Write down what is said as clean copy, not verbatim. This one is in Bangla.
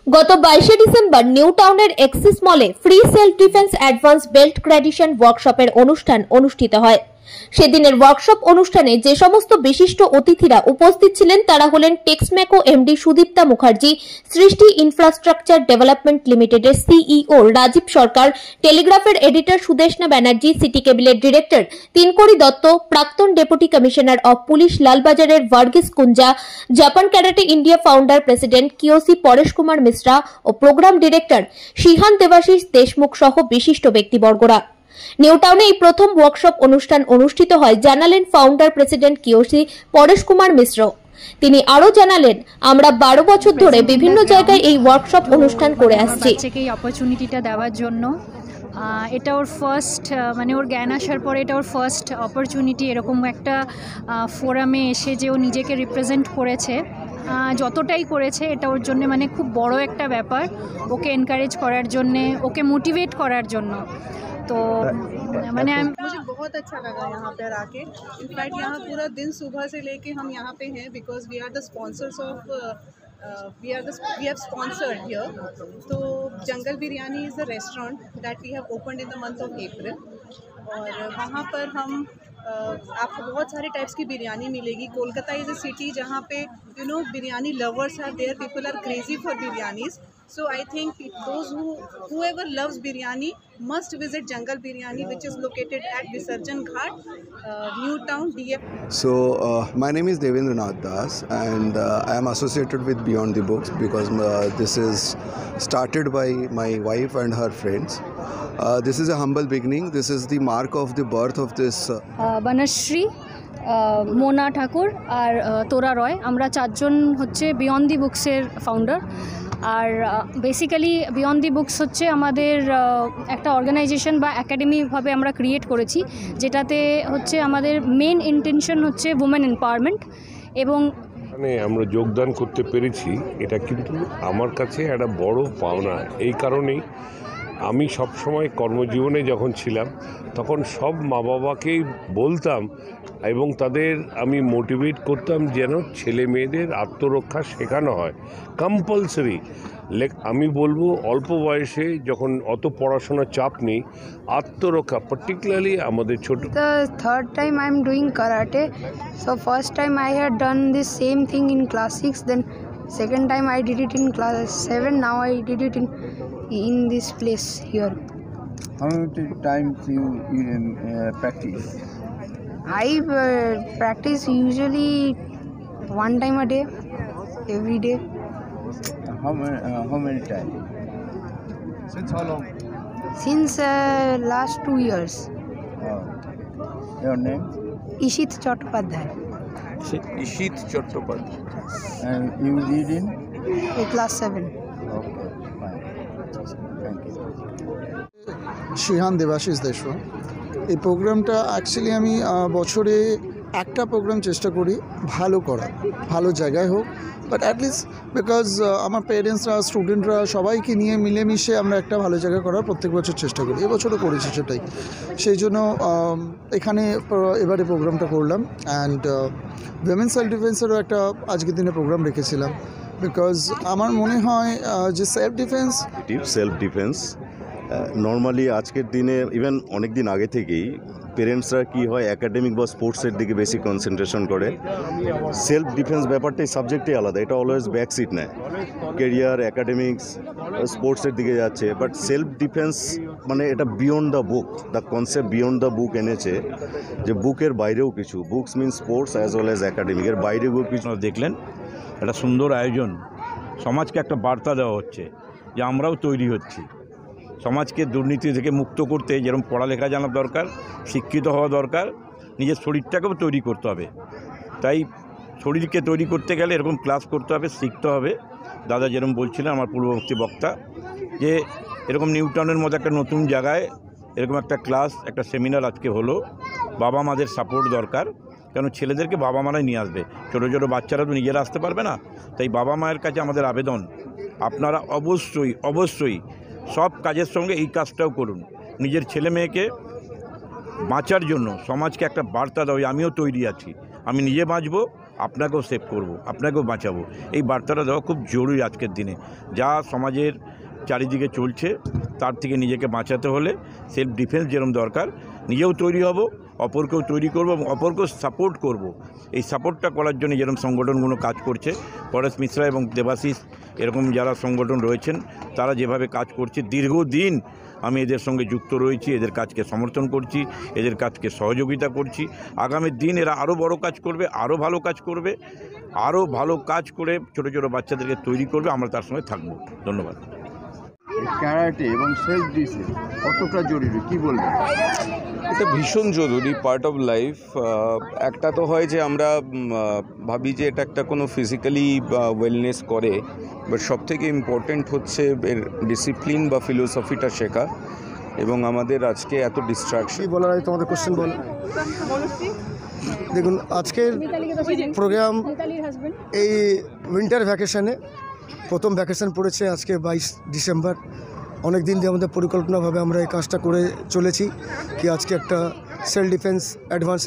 গত 22 ডিসেম্বর নিউ টাউনের এক্সিস মলে free self defence advance belt graduation ওয়ার্কশপের অনুষ্ঠান অনুষ্ঠিত হয়। সেদিনের ওয়ার্কশপ অনুষ্ঠানে যে সমস্ত বিশিষ্ট অতিথিরা উপস্থিত ছিলেন তারা হলেন Texmaco MD Sudipta Mukherjee, Srishti infrastructure development লিমিটেডের সিইও রাজীব সরকার, টেলিগ্রাফের এডিটর সুদেশনা ব্যানার্জি, সিটি কেবলের ডিরেক্টর তিনকড়ি দত্ত, প্রাক্তন ডেপুটি কমিশনার অফ পুলিশ লালবাজারের Varghese Kunja, Japan karate India founder president kyoshi Paresh Kumar Mishra ও programme director shihan Debashis Deshmukh সহ বিশিষ্ট ব্যক্তিবর্গরা। নিউ টাউনে এই প্রথম ওয়ার্কশপ অনুষ্ঠান অনুষ্ঠিত হয় জানালেন founder president kyoshi Paresh Kumar মিশ্র। তিনি আরো জানালেন, আমরা 12 বছর ধরে বিভিন্ন জায়গায় এই ওয়ার্কশপ অনুষ্ঠান করে আসছি। এই অপরচুনিটিটা দেওয়ার জন্য এটা ওর ফার্স্ট, মানে ওর জ্ঞান আসার পরে এটা ওর ফার্স্ট অপরচুনিটি এরকম একটা ফোরামে এসে যে ও নিজেকে রিপ্রেজেন্ট করেছে, যতটাই করেছে এটা ওর জন্য মানে খুব বড় একটা ব্যাপার। ওকে এনকারেজ করার জন্যে, ওকে মোটিভেট করার জন্য। तो मैंने मुझे बहुत अच्छा लगा यहाँ पर आके। इनफैक्ट यहाँ पूरा दिन सुबह से लेके हम यहाँ पे हैं because we are the sponsors of we have sponsored here. तो जंगल biryani is a restaurant that we have opened in the month of April और वहाँ पर हम आपको बहुत सारे टाइप्स की बिरयानी मिलेगी। कोलकाता इज़ अ सिटी जहाँ पे biryani lovers are there, people are crazy for biryanis. So I think those whoever loves biryani must visit Jungle Biryani, which is located at Visarjan Ghat, New Town, DF. So my name is Devendranath Das and I am associated with Beyond the Books because this is started by my wife and her friends. This is a humble beginning. This is the mark of the birth of this. Banashri, Mona Thakur আর তোরা রয়, আমরা চারজন হচ্ছে বিয়ন্ড দি বুকসের ফাউন্ডার। আর বেসিক্যালি বিয়ন্ড দি বুকস হচ্ছে আমাদের একটা অর্গানাইজেশন বা একাডেমিভাবে আমরা ক্রিয়েট করেছি, যেটাতে হচ্ছে আমাদের মেন ইন্টেনশন হচ্ছে উমেন এম্পাওয়ারমেন্ট। এবং মানে আমরা যোগদান করতে পেরেছি, এটা কিন্তু আমার কাছে একটা বড় পাওনা। এই কারণেই আমি সবসময় কর্মজীবনে যখন ছিলাম তখন সব মা বাবাকেই বলতাম এবং তাদের আমি মোটিভেট করতাম যেন ছেলে মেয়েদের আত্মরক্ষা শেখানো হয় কম্পালসারি। আমি বলবো অল্প বয়সে যখন অত পড়াশোনার চাপ নেই, আত্মরক্ষা পার্টিকুলারলি আমাদের ছোট। The third time I am doing karate. So first time I had done this same thing in class 6, then second time I did it in class 7. Now I did it in this place here. How many times you practice? I practice usually one time a day, every day. How many times? Since how long? Since last 2 years. Your name? Ishit Chattopadhyay. Ishit Chattopadhyay. And you read in? Class 7. Okay, fine. Thank you. শিহান Debashis দেশওয়া। এই প্রোগ্রামটা অ্যাকচুয়ালি আমি বছরে একটা প্রোগ্রাম চেষ্টা করি ভালো করা, ভালো জায়গায় হোক, বাট অ্যাটলিস্ট বিকজ আমার পেরেন্টসরা, স্টুডেন্টরা সবাইকে নিয়ে মিলেমিশে আমরা একটা ভালো জায়গা করার প্রত্যেক বছর চেষ্টা করি। এবছরও করেছি সেটাই, সেই জন্য এখানে এবারে প্রোগ্রামটা করলাম। অ্যান্ড উইমেন সেলফ ডিফেন্সেরও একটা আজকের দিনে প্রোগ্রাম রেখেছিলাম বিকজ আমার মনে হয় যে সেলফ ডিফেন্স নর্মালি আজকের দিনে ইভেন অনেক দিন আগে থেকেই পেরেন্টসরা কি হয় একাডেমিক বা স্পোর্টসের দিকে বেশি কনসেন্ট্রেশন করে। সেলফ ডিফেন্স ব্যাপারটাই সাবজেক্টই আলাদা, এটা অলওয়েজ ব্যাক সিট নেয়, কেরিয়ার একাডেমিক্স স্পোর্টসের দিকে যাচ্ছে। বাট সেলফ ডিফেন্স মানে এটা beyond the book, the concept beyond the book এনেছে, যে বুকের বাইরেও কিছু, বুকস মিন স্পোর্টস অ্যাজ ওয়েল অ্যাজ একাডেমিকের বাইরেও কিছু। দেখলেন একটা সুন্দর আয়োজন, সমাজকে একটা বার্তা দেওয়া হচ্ছে যে আমরাও তৈরি হচ্ছি। সমাজকে দুর্নীতি থেকে মুক্ত করতে যেরকম পড়ালেখা জানা দরকার, শিক্ষিত হওয়া দরকার, নিজের শরীরটাকেও তৈরি করতে হবে। তাই শরীরকে তৈরি করতে গেলে এরকম ক্লাস করতে হবে, শিখতে হবে। দাদা যেরকম বলছিলেন আমার পূর্ববর্তী বক্তা, যে এরকম নিউ টাউনের মতো একটা নতুন জায়গায় এরকম একটা ক্লাস, একটা সেমিনার আজকে হলো। বাবা মাদের সাপোর্ট দরকার, কেন ছেলেদেরকে বাবা মারাই নিয়ে আসবে, ছোটো ছোটো বাচ্চারা তো নিজেরা আসতে পারবে না। তাই বাবা মায়ের কাছে আমাদের আবেদন, আপনারা অবশ্যই অবশ্যই সব কাজের সঙ্গে এই কাজটাও করুন। নিজের ছেলে মেয়েকে বাঁচার জন্য সমাজকে একটা বার্তা দাও, আমিও তৈরি আছি, আমি নিজে বাঁচবো, আপনাকেও সেভ করব, আপনাকেও বাঁচাবো, এই বার্তাটা দেওয়া খুব জরুরি আজকের দিনে। যা সমাজের চারিদিকে চলছে তার থেকে নিজেকে বাঁচাতে হলে সেলফ ডিফেন্স যেরকম দরকার, নিজেও তৈরি হব, অপরকেও তৈরি করব এবং অপরকেও সাপোর্ট করব। এই সাপোর্টটা করার জন্য যেরকম সংগঠনগুলো কাজ করছে, পরেশ মিশ্রা এবং দেবাশিস এরকম যারা সংগঠন রয়েছেন তারা যেভাবে কাজ করছে, দীর্ঘদিন আমি এদের সঙ্গে যুক্ত রয়েছি, এদের কাজকে সমর্থন করছি, এদের কাজকে সহযোগিতা করছি। আগামী দিন এরা আরও বড় কাজ করবে, আরও ভালো কাজ করবে, আরও ভালো কাজ করে ছোটো ছোটো বাচ্চাদেরকে তৈরি করবে, আমরা তার সঙ্গে থাকবো। ধন্যবাদ। ক্যারাটে এবং সেলফ ডিফেন্স কতটা জরুরি কি বলবেন? এটা ভীষণ জরুরি, পার্ট অফ লাইফ। একটা তো হয় যে আমরা ভাবি যে এটা একটা কোনো ফিজিক্যালি ওয়েলনেস করে, বাট সবথেকে ইম্পর্ট্যান্ট হচ্ছে এর ডিসিপ্লিন বা ফিলোসফিটা শেখা। এবং আমাদের আজকে এত ডিস্ট্রাকশন বলার আগে তোমাদের কোশ্চেন বলো। দেখুন, আজকের প্রোগ্রাম এই উইন্টার ভ্যাকেশনে প্রথম ভ্যাকেশন পড়েছে আজকে 22 ডিসেম্বর। অনেক দিন দিয়ে আমাদের পরিকল্পনাভাবে আমরা এই কাজটা করে চলেছি কি আজকে একটা সেলফ ডিফেন্স অ্যাডভান্স